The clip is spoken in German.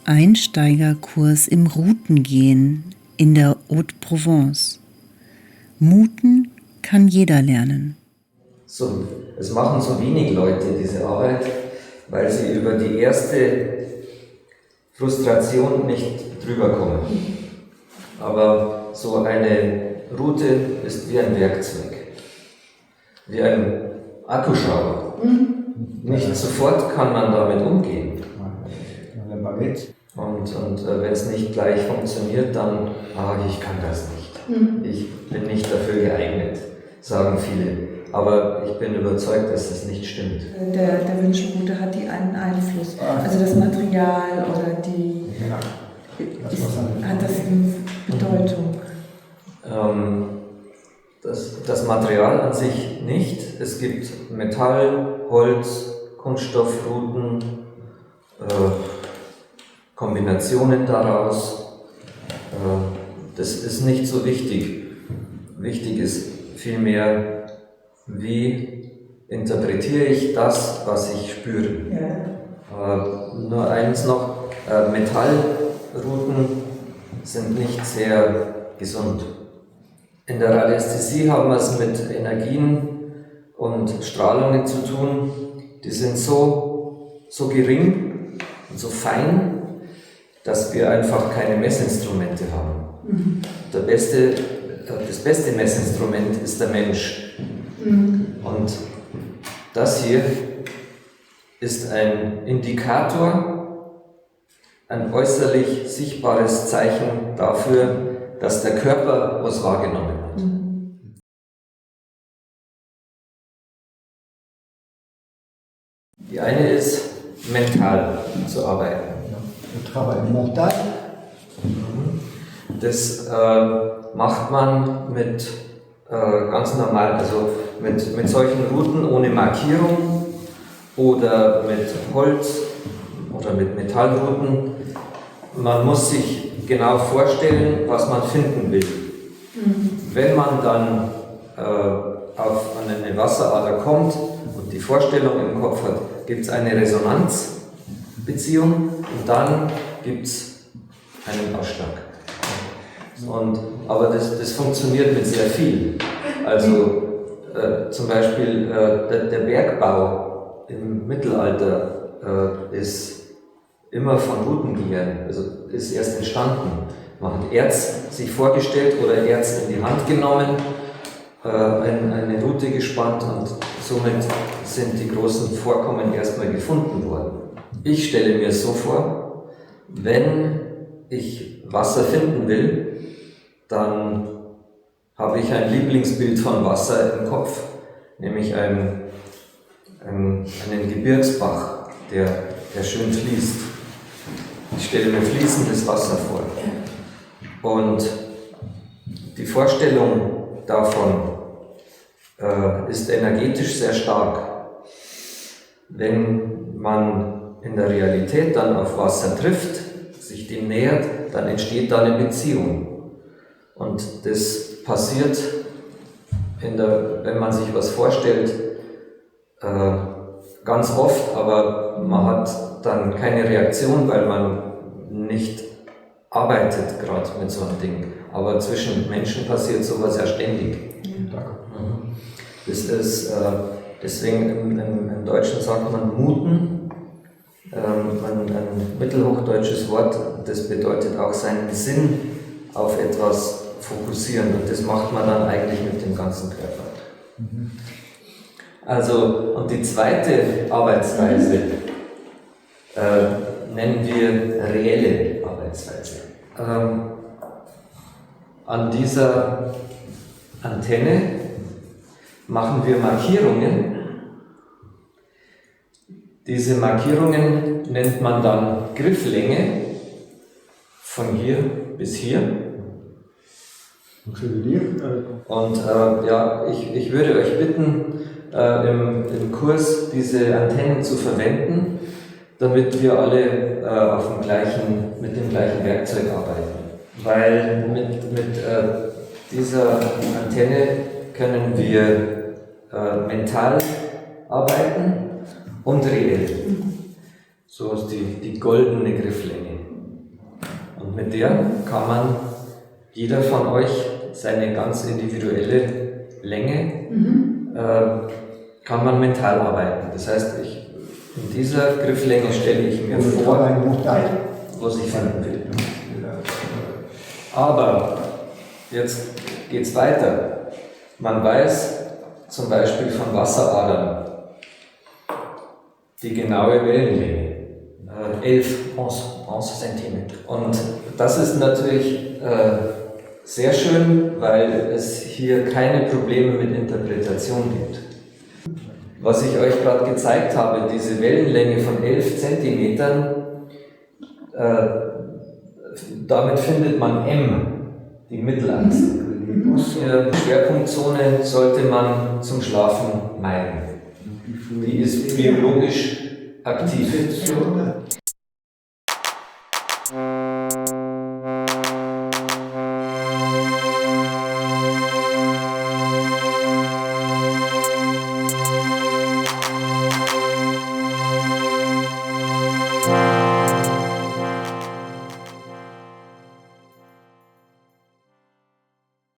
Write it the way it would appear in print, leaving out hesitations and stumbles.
Einsteigerkurs im Routengehen in der Haute-Provence. Muten kann jeder lernen. So, es machen so wenig Leute diese Arbeit, weil sie über die erste Frustration nicht drüber kommen. Aber so eine Route ist wie ein Werkzeug, wie ein Akkuschrauber. Nicht sofort kann man damit umgehen. Und wenn es nicht gleich funktioniert, dann, ich kann das nicht. Ich bin nicht dafür geeignet, sagen viele. Aber ich bin überzeugt, dass das nicht stimmt. Der Wünschelroute hat die einen Einfluss. Also das Material oder die... hat das eine Bedeutung? Das Material an sich nicht. Es gibt Metall, Holz, Kunststoffruten, Kombinationen daraus. Das ist nicht so wichtig. Wichtig ist vielmehr, wie interpretiere ich das, was ich spüre. Ja. Nur eins noch, Metallruten sind nicht sehr gesund. In der Radiästhesie haben wir es mit Energien und Strahlungen zu tun, die sind so gering und so fein, dass wir einfach keine Messinstrumente haben. Das beste Messinstrument ist der Mensch. Und das hier ist ein Indikator, ein äußerlich sichtbares Zeichen dafür, dass der Körper was wahrgenommen hat. Die eine ist, mental zu arbeiten. Das macht man mit ganz normal, also mit solchen Routen ohne Markierung oder mit Holz oder mit Metallrouten. Man muss sich genau vorstellen, was man finden will. Wenn man dann an eine Wasserader kommt und die Vorstellung im Kopf hat, gibt es eine Resonanzbeziehung und dann gibt es einen Ausschlag. Aber das funktioniert mit sehr viel. Also zum Beispiel der Bergbau im Mittelalter ist immer von Routen gegangen, also ist erst entstanden. Man hat Erz sich vorgestellt oder Erz in die Hand genommen, eine Route gespannt und somit sind die großen Vorkommen erstmal gefunden worden. Ich stelle mir so vor, wenn ich Wasser finden will, dann habe ich ein Lieblingsbild von Wasser im Kopf, nämlich einen Gebirgsbach, der schön fließt. Ich stelle mir fließendes Wasser vor. Und die Vorstellung davon ist energetisch sehr stark. Wenn man in der Realität dann auf Wasser trifft, sich dem nähert, dann entsteht da eine Beziehung. Und das passiert, wenn man sich was vorstellt, ganz oft, aber man hat dann keine Reaktion, weil man nicht arbeitet gerade mit so einem Ding. Aber zwischen Menschen passiert sowas ja ständig. Das ist, deswegen im Deutschen sagt man muten, ein mittelhochdeutsches Wort, das bedeutet auch seinen Sinn auf etwas fokussieren und das macht man dann eigentlich mit dem ganzen Körper. Also, und die zweite Arbeitsweise nennen wir reelle Arbeitsweise. An dieser Antenne machen wir Markierungen. Diese Markierungen nennt man dann Grifflänge von hier bis hier. Und ich würde euch bitten, im Kurs diese Antennen zu verwenden, damit wir alle mit dem gleichen Werkzeug arbeiten. Weil mit dieser Antenne können wir mental arbeiten und reell. So ist die goldene Grifflänge. Und mit der kann man, jeder von euch, seine ganz individuelle Länge, kann man mental arbeiten. Das heißt, in dieser Grifflänge stelle ich mir vor, was ich finden will. Aber jetzt geht es weiter. Man weiß zum Beispiel von Wasseradern die genaue Wellenlänge. 11 Centimeter. Und das ist natürlich sehr schön, weil es hier keine Probleme mit Interpretation gibt. Was ich euch gerade gezeigt habe, diese Wellenlänge von 11 Zentimetern, damit findet man M, die Mittelachse. Die Schwerpunktzone sollte man zum Schlafen meiden. Die ist biologisch aktiv.